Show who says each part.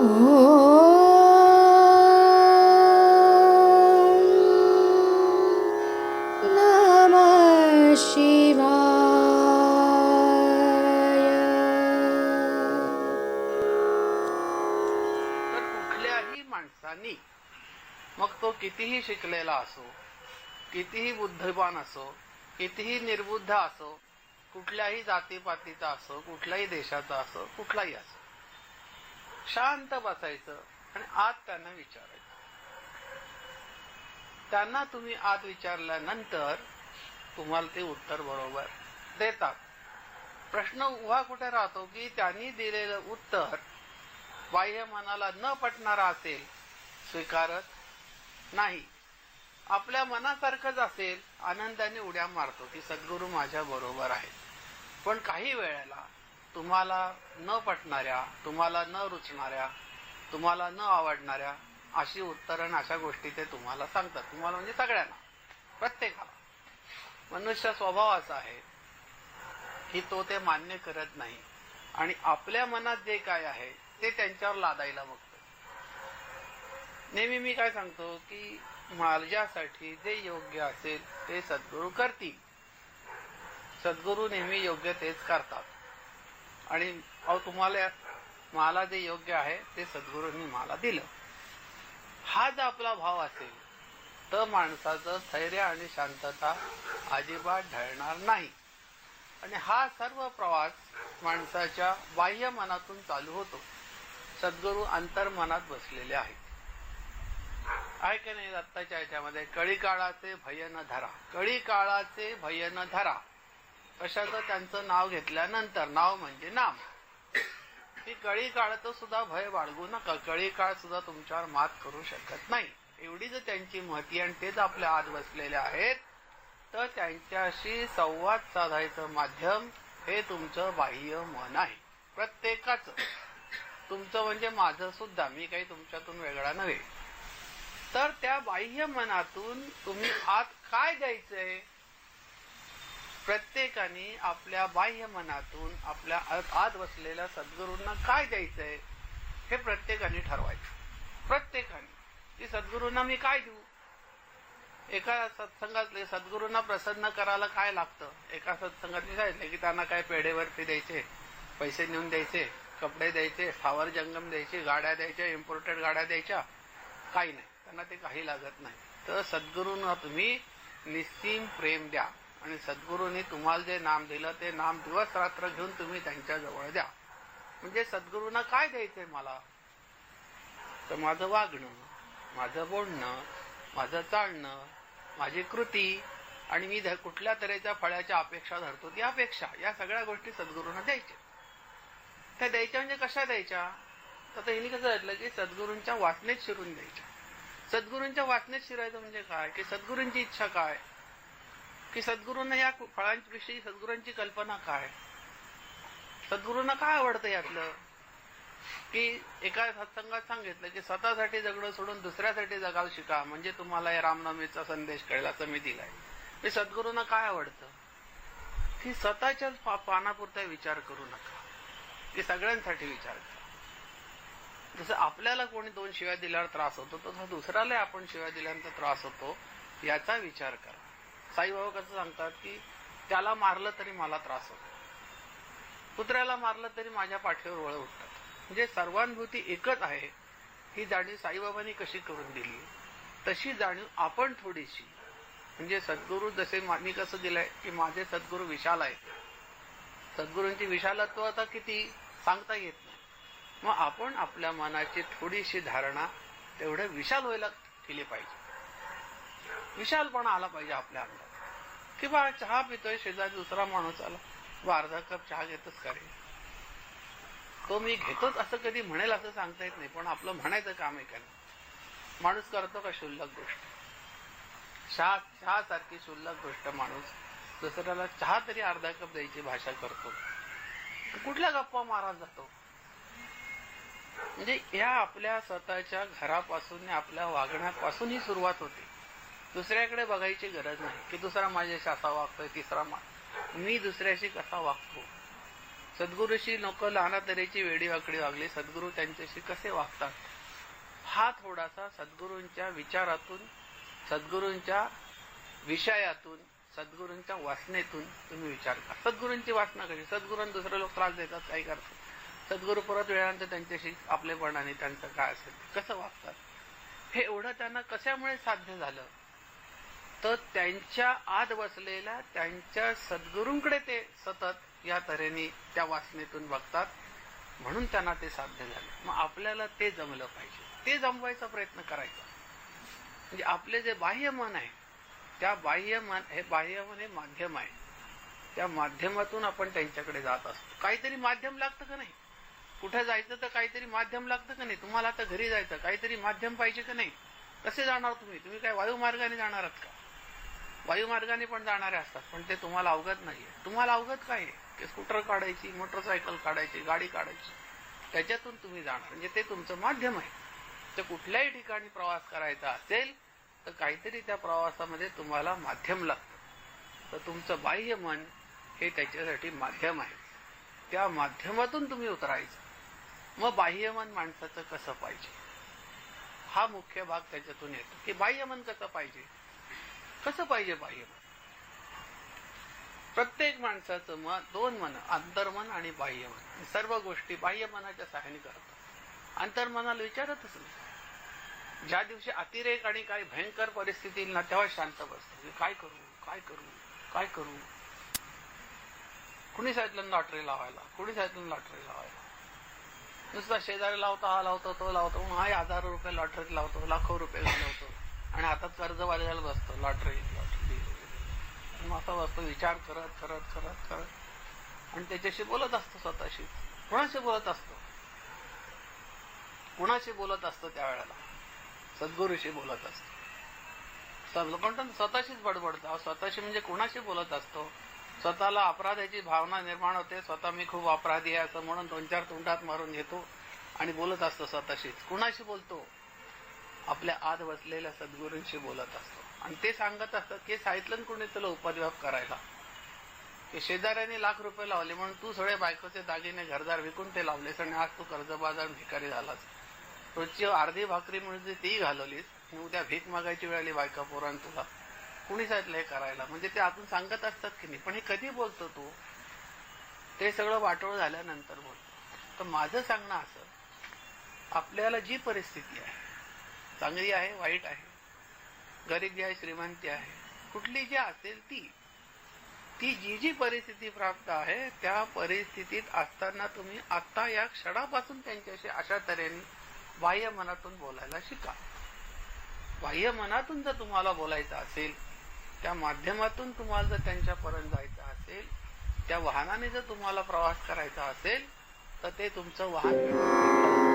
Speaker 1: नमः शिवाय।
Speaker 2: तर कुठल्याही माणसानी, मग तो कितीही शिकलेला असो, कितीही बुद्धिमान असो, कितीही निर्बुद्ध असो, कुठल्याही जातीपातीचा असो, कुठल्याही देशाचा असो, कुठलाही असो, शांत बसायचं आणि आत त्यांना विचारायचं. त्यांना तुम्ही आत विचारल्यानंतर तुम्हाला ते उत्तर बरोबर देतात. प्रश्न उभा कुठे राहतो की त्यांनी दिलेलं उत्तर बाह्य मनाला न पटणारा असेल, स्वीकारत नाही. आपल्या मनासारखंच असेल, आनंदाने उड्या मारतो की सद्गुरू माझ्या बरोबर आहेत. पण काही वेळेला तुम्हाला न पटणाऱ्या, तुम्हाला न रुचणाऱ्या, तुम्हाला न आवडणाऱ्या अशी उत्तरं, अशा गोष्टी ते तुम्हाला सांगतात. तुम्हाला म्हणजे सगळ्यांना, प्रत्येकाला. मनुष्य स्वभाव असा आहे की तो ते मान्य करत नाही आणि आपल्या मनात जे काय आहे ते त्यांच्यावर लादायला बघतो. नेहमी मी काय सांगतो की माझ्यासाठी जे योग्य असेल ते सद्गुरू करतील. सद्गुरू नेहमी योग्य तेच करतात. आणि तुम्हाला, मला जे योग्य आहे ते सद्गुरूंनी मला दिलं. हा जर आपला भाव असेल तर माणसाचं स्थैर्य आणि शांतता अजिबात ढळणार नाही. आणि हा सर्व प्रवास माणसाच्या बाह्य मनातून चालू होतो. सद्गुरू अंतर्मनात बसलेले आहेत. आहे की नाही? आत्ताच्या याच्यामध्ये कळी काळाचे भय न धरा, कळी काळाचे भय न धरा. कशाचं? त्यांचं नाव घेतल्यानंतर, नाव म्हणजे नाम. ती कळी काळाचं सुद्धा भय बाळगू नका. कळी काळ सुद्धा तुमच्यावर मात करू शकत नाही. एवढी जर त्यांची महती आणि तेच आपल्या आत बसलेले आहेत, तर त्यांच्याशी संवाद साधायचं माध्यम हे तुमचं बाह्य मन आहे. प्रत्येकाचं. तुमचं म्हणजे माझं सुद्धा. मी काही तुमच्यातून वेगळा नव्हे. तर त्या बाह्य मनातून तुम्ही आत काय द्यायचंय? प्रत्येकाने आपल्या बाह्य मनातून आपल्या आत बसलेल्या सद्गुरूंना काय द्यायचंय हे प्रत्येकाने ठरवायचं. प्रत्येकाने की सद्गुरूंना मी काय देऊ. एका सत्संगातले सद्गुरूंना प्रसन्न करायला काय लागतं? एका सत्संगातले सांगितले की त्यांना काय पेढेवरती द्यायचे, पैसे नेऊन द्यायचे, कपडे द्यायचे, स्थावर जंगम द्यायचे, गाड्या द्यायच्या, इम्पोर्टेड गाड्या द्यायच्या, काही नाही. त्यांना ते काही लागत नाही. तर सद्गुरूंना तुम्ही निस्सीम प्रेम द्या आणि सद्गुरूंनी तुम्हाला जे नाम दिलं ते नाम दिवस रात्र घेऊन तुम्ही त्यांच्या जवळ द्या. म्हणजे सद्गुरूंना काय द्यायचंय मला? तर माझं वागणं, माझं बोलणं, माझं चालणं, माझी कृती आणि मी कुठल्या तऱ्हेच्या फळाच्या अपेक्षा धरतो ती अपेक्षा, या सगळ्या गोष्टी सद्गुरूंना द्यायच्या. त्या द्यायच्या म्हणजे कशा द्यायच्या? तर हिने कसं म्हटलं की सद्गुरूंच्या वासनेत शिरून द्यायच्या. सद्गुरूंच्या वासनेत शिरायचं म्हणजे काय? की सद्गुरूंची इच्छा काय, की सद्गुरूंना या फळांविषयी सद्गुरूंची कल्पना काय, सद्गुरूंना काय आवडतं यातलं. की एका सत्संगात सांगितलं की स्वतःसाठी जगणं सोडून दुसऱ्यासाठी जगायला शिका, म्हणजे तुम्हाला या रामनवमीचा संदेश कळेल असं मी दिलाय. की सद्गुरूंना काय आवडतं की स्वतःच्याच पानापुरता विचार करू नका, की सगळ्यांसाठी विचार करा. जसं आपल्याला कोणी 2 शिव्या दिल्यावर त्रास होतो, तसं दुसऱ्याला आपण शिव्या दिल्यानंतर त्रास होतो याचा विचार करा. साईबाबा कसं सांगतात की त्याला मारलं तरी मला त्रास होतो, कुत्र्याला मारलं तरी माझ्या पाठीवर वळ उठतात. म्हणजे सर्वानुभूती एकच आहे. ही जाणीव साईबाबांनी कशी करून दिली तशी जाणीव आपण थोडीशी, म्हणजे सद्गुरू जसे मी कसं दिलंय की माझे सद्गुरू विशाल आहेत. सद्गुरूंची विशालत्व आता किती सांगता येत नाही. मग आपण आपल्या मनाची थोडीशी धारणा तेवढं विशाल व्हायला केली पाहिजे. विशालपणा आला पाहिजे आपल्या अंगात. किंवा चहा पितोय, शेजारी दुसरा माणूस आला, व अर्धा कप चहा घेतोच का रे? तो मी घेतोच असं कधी म्हणेल असं सांगता येत नाही, पण आपलं म्हणायचं काम आहे का नाही? माणूस करतो का शुल्लक गोष्ट? चहा सारखी शुल्लक गोष्ट माणूस दुसऱ्याला चहा तरी अर्धा कप द्यायची भाषा करतो. कुठल्या गप्पा मारत जातो? म्हणजे या आपल्या स्वतःच्या घरापासून, आपल्या वागण्यापासून ही सुरुवात होते. दुसऱ्याकडे बघायची गरज नाही की दुसरा माझ्याशी असा वागतोय, तिसरा मी दुसऱ्याशी कसा वागतो. सद्गुरूशी लोक नाना तऱ्हेची वेडी वाकडी वागली, सद्गुरू त्यांच्याशी कसे वागतात, हा थोडासा सद्गुरूंच्या विचारातून, सद्गुरूंच्या विषयातून, सद्गुरूंच्या वासनेतून तुम्ही विचार करा. सद्गुरूंची वासना कशी, सद्गुरूंना दुसरे लोक त्रास देतात, काही करतात, सद्गुरू परत वेळानंतर त्यांच्याशी आपलेपणाने त्यांचं काय असेल कसं वागतात, हे एवढं त्यांना कशामुळे साध्य झालं, तर त्यांच्या आत बसलेल्या त्यांच्या सद्गुरूंकडे ते सतत या तऱ्हेने त्या वासनेतून बघतात, म्हणून त्यांना ते साध्य झालं. मग आपल्याला ते जमलं पाहिजे, ते जमवायचा प्रयत्न करायचा. म्हणजे आपले जे बाह्य मन आहे, त्या बाह्य मन हे माध्यम आहे, त्या माध्यमातून आपण त्यांच्याकडे जात असतो. काहीतरी माध्यम लागतं का नाही, कुठे जायचं तर काहीतरी माध्यम लागतं का नाही, तुम्हाला आता घरी जायचं काहीतरी माध्यम पाहिजे का नाही, कसे जाणार तुम्ही काय वायुमार्गाने जाणार आहात का? वायुमार्गाने पण जाणारे असतात, पण ते तुम्हाला अवगत नाहीये. तुम्हाला अवगत काय आहे की स्कूटर काढायची, मोटरसायकल काढायची, गाडी काढायची, त्याच्यातून तुम्ही जाणार, म्हणजे ते तुमचं माध्यम आहे. तर कुठल्याही ठिकाणी प्रवास करायचा असेल तर काहीतरी त्या प्रवासामध्ये तुम्हाला माध्यम लागतं. तर तुमचं बाह्य मन हे त्याच्यासाठी माध्यम आहे, त्या माध्यमातून तुम्ही उतरायचं. मग बाह्य मन माणसाचं कसं पाहिजे, हा मुख्य भाग त्याच्यातून येतो की बाह्य मन कसं पाहिजे. कसं पाहिजे बाह्य मन? प्रत्येक माणसाचं मन, दोन मन, अंतर्मन आणि बाह्य मन, सर्व गोष्टी बाह्य मनाच्या सहाय्याने करतात. अंतर्मनाला विचारतच नाही. ज्या दिवशी अतिरेक आणि काही भयंकर परिस्थिती येईल ना, तेव्हा शांत बसतो. काय करू काय करू काय करू. कुणी सांगितलं लॉटरी लावायला, कुणी सांगितलं लॉटरी लावायला. नुसता शेजारी लावतो, हा लावतो, तो लावतो, हा हजारो रुपये लॉटरीत लावतो, लाखो रुपये लावतो, आणि हातात कर्ज वाजायला बसतो. लॉटरी लॉटरी मग असा बसतो विचार करत करत करत करत, आणि त्याच्याशी बोलत असतो स्वतःशी. कोणाशी बोलत असतो, कोणाशी बोलत असतो त्यावेळेला? सद्गुरूशी बोलत असतो. पण स्वतःशीच बडबडतो. स्वतःशी म्हणजे कोणाशी बोलत असतो? स्वतःला अपराधाची भावना निर्माण होते, स्वतः मी खूप अपराधी आहे असं म्हणून 2-4 तोंडात मारून घेतो आणि बोलत असतो स्वतःशीच. कुणाशी बोलतो? आपल्या आत बसलेल्या सद्गुरूंशी बोलत असतो. आणि ते सांगत असतात की सांगितलं कोणी तुला उपद्व्याप करायला, की शेजाऱ्याने लाख रुपये लावले म्हणून तू सगळे बायकोचे दागिने घरदार विकून ते लावलेस आणि आज तू कर्जबाजार भिकारी झालास. रोजची अर्धी भाकरी म्हणजे ती घालवलीस, उद्या भीक मागायची वेळ आली बायका पोरान तुला. कुणी सांगितलं हे करायला? म्हणजे ते आतून सांगत असतात की नाही. पण हे कधी बोलतो तू? ते सगळं वाटोळ झाल्यानंतर बोलतो. तर माझं सांगणं असं, आपल्याला जी परिस्थिती आहे, चांगली आहे वाईट आहे, गरिबी आहे श्रीमंती आहे, कुठली जी असेल ती जी परिस्थिती प्राप्त आहे, त्या परिस्थितीत असताना तुम्ही आता या क्षणापासून त्यांच्याशी अशा तऱ्हेने बाह्य मनातून बोलायला शिका. बाह्य मनातून जर तुम्हाला बोलायचं असेल, त्या माध्यमातून तुम्हाला जर त्यांच्यापर्यंत जायचं असेल, त्या वाहनाने जर तुम्हाला प्रवास करायचा असेल, तर ते तुमचं वाहन